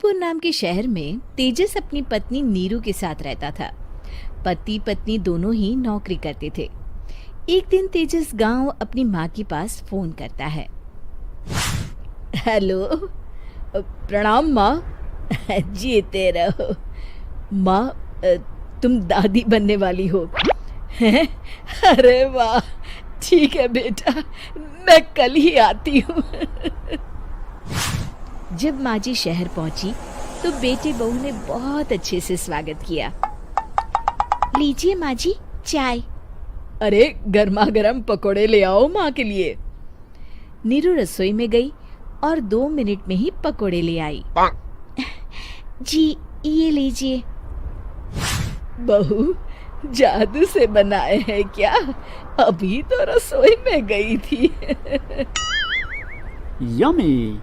जोधपुर नाम के शहर में तेजस अपनी पत्नी नीरू के साथ रहता था। पति पत्नी दोनों ही नौकरी करते थे। एक दिन तेजस गांव अपनी माँ के पास फोन करता है। हेलो, प्रणाम माँ। जीते रहो माँ, तुम दादी बनने वाली हो हैं? अरे वाह, ठीक है बेटा, मैं कल ही आती हूँ। जब माँ जी शहर पहुंची तो बेटे बहू ने बहुत अच्छे से स्वागत किया। लीजिए माँ जी, चाय। अरे गर्मा गर्म पकोड़े ले आओ माँ के लिए। नीरू रसोई में गई और 2 मिनट में ही पकोड़े ले आई। जी ये लीजिए। बहू जादू से बनाए हैं क्या? अभी तो रसोई में गई थी। यम्मी।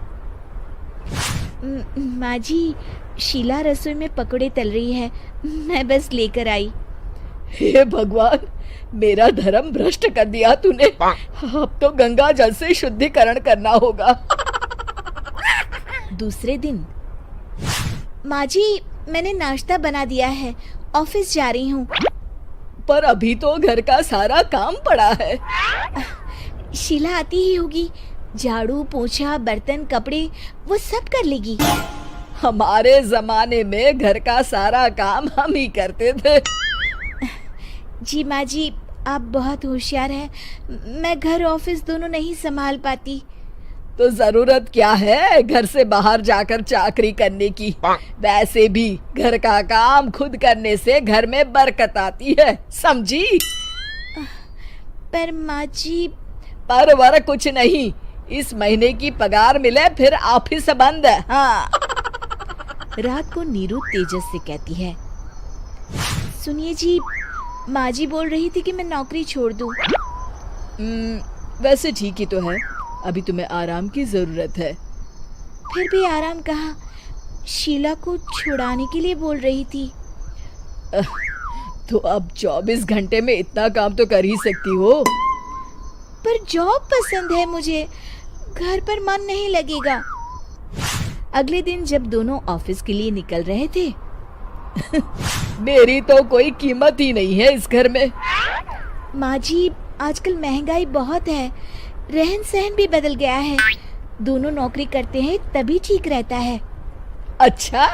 माँ जी, शीला रसोई में पकोड़े तल रही है, मैं बस लेकर आई। हे भगवान, मेरा धर्म भ्रष्ट कर दिया तूने। अब तो गंगा जल से शुद्धिकरण करना होगा। दूसरे दिन, माँ जी मैंने नाश्ता बना दिया है, ऑफिस जा रही हूँ। पर अभी तो घर का सारा काम पड़ा है। शीला आती ही होगी, झाड़ू पोछा बर्तन कपड़े वो सब कर लेगी। हमारे जमाने में घर का सारा काम हम ही करते थे। जी माँ जी, आप बहुत होशियार हैं, मैं घर ऑफिस दोनों नहीं संभाल पाती। तो जरूरत क्या है घर से बाहर जाकर चाकरी करने की? वैसे भी घर का काम खुद करने से घर में बरकत आती है, समझी? पर माँ जी। पर वर कुछ नहीं, इस महीने की पगार मिले फिर ऑफिस बंद है। हाँ। रात को नीरू तेजस से कहती है, सुनिए जी, माँ जी बोल रही थी कि मैं नौकरी छोड़ दूं। वैसे ठीक ही तो है, अभी तुम्हें आराम की जरूरत है। फिर भी आराम कहाँ, शीला को छुड़ाने के लिए बोल रही थी। तो अब 24 घंटे में इतना काम तो कर ही सकती हो। पर जॉब पसंद है मुझे, घर पर मन नहीं लगेगा। अगले दिन जब दोनों ऑफिस के लिए निकल रहे थे, मेरी तो कोई कीमत ही नहीं है इस घर में। माँ जी, आजकल महंगाई बहुत है, रहन सहन भी बदल गया है, दोनों नौकरी करते हैं तभी ठीक रहता है। अच्छा,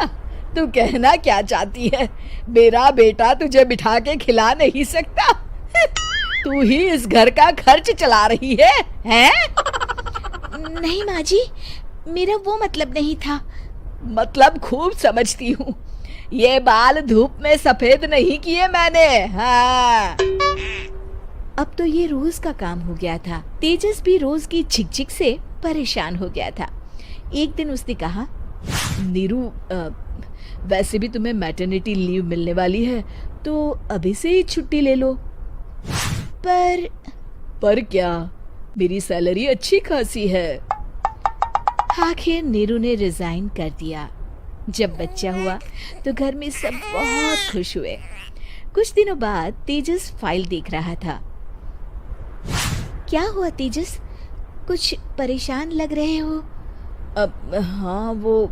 तू कहना क्या चाहती है? मेरा बेटा तुझे बिठा के खिला नहीं सकता? तू ही इस घर का खर्च चला रही है, हैं? नहीं माँ जी, मेरा वो मतलब नहीं था। मतलब खूब समझती हूँ, ये बाल धूप में सफेद नहीं किए मैंने। हाँ। अब तो ये रोज का काम हो गया था। तेजस भी रोज की झिकझिक से परेशान हो गया था। एक दिन उसने कहा, नीरू, वैसे भी तुम्हें मैटरनिटी लीव मिलने वाली है, तो अभी से ही छुट्टी ले लो। पर क्या, मेरी सैलरी अच्छी खासी है। आखिर नीरू ने रिजाइन कर दिया। जब बच्चा हुआ तो घर में सब बहुत खुश हुए। कुछ दिनों बाद तेजस फाइल देख रहा था। क्या हुआ तेजस, कुछ परेशान लग रहे हो? अब हाँ, वो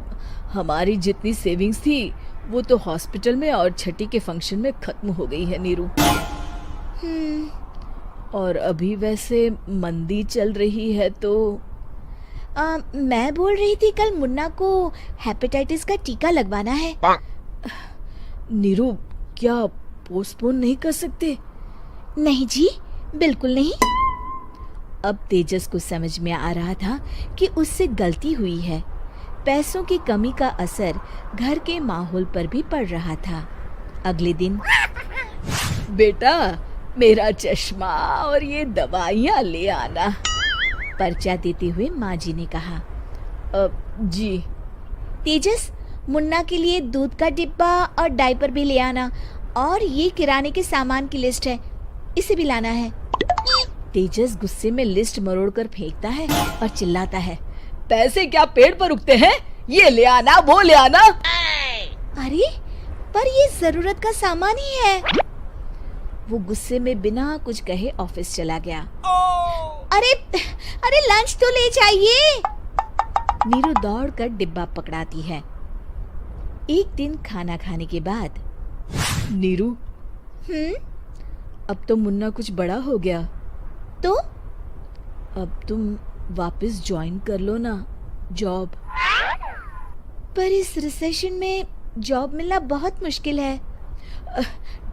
हमारी जितनी सेविंग्स थी वो तो हॉस्पिटल में और छठी के फंक्शन में खत्म हो गई है नीरू। और अभी वैसे मंदी चल रही है तो मैं बोल रही थी कल मुन्ना को हेपेटाइटिस का टीका लगवाना है। नीरू, क्या पोस्टपोन नहीं कर सकते? नहीं जी, बिल्कुल नहीं। अब तेजस को समझ में आ रहा था कि उससे गलती हुई है। पैसों की कमी का असर घर के माहौल पर भी पड़ रहा था। अगले दिन, बेटा मेरा चश्मा और ये दवाइयाँ ले आना, पर्चा देते हुए माँ जी ने कहा। जी। तेजस, मुन्ना के लिए दूध का डिब्बा और डायपर भी ले आना, और ये किराने के सामान की लिस्ट है, इसे भी लाना है। तेजस गुस्से में लिस्ट मरोड़कर फेंकता है और चिल्लाता है, पैसे क्या पेड़ पर उगते हैं? ये ले आना, वो ले आना। अरे पर ये जरूरत का सामान ही है। वो गुस्से में बिना कुछ कहे ऑफिस चला गया। अरे लंच तो ले जाइए। नीरू दौड़कर डिब्बा पकड़ाती है। एक दिन खाना खाने के बाद, नीरू, अब तो मुन्ना कुछ बड़ा हो गया, तो अब तुम वापस ज्वाइन कर लो ना जॉब। पर इस रिसेशन में जॉब मिलना बहुत मुश्किल है।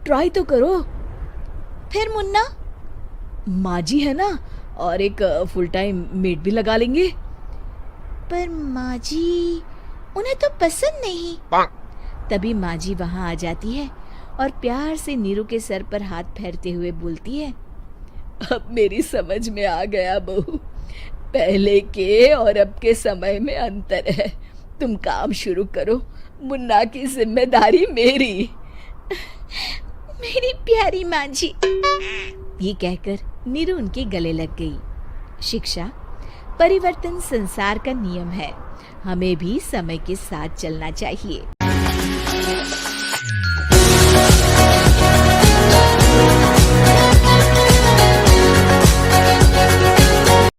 ट्राई तो करो। फिर मुन्ना? माँ जी है ना, और एक फुल टाइम मेड भी लगा लेंगे। पर माँ जी, उन्हें तो पसंद नहीं। तभी माँ जी वहाँ आ जाती है और प्यार से नीरू के सर पर हाथ फेरते हुए बोलती है, अब मेरी समझ में आ गया बहू, पहले के और अब के समय में अंतर है। तुम काम शुरू करो, मुन्ना की जिम्मेदारी मेरी। मेरी प्यारी माँ जी। ये कहकर नीरू उनके गले लग गई। शिक्षा, परिवर्तन संसार का नियम है, हमें भी समय के साथ चलना चाहिए।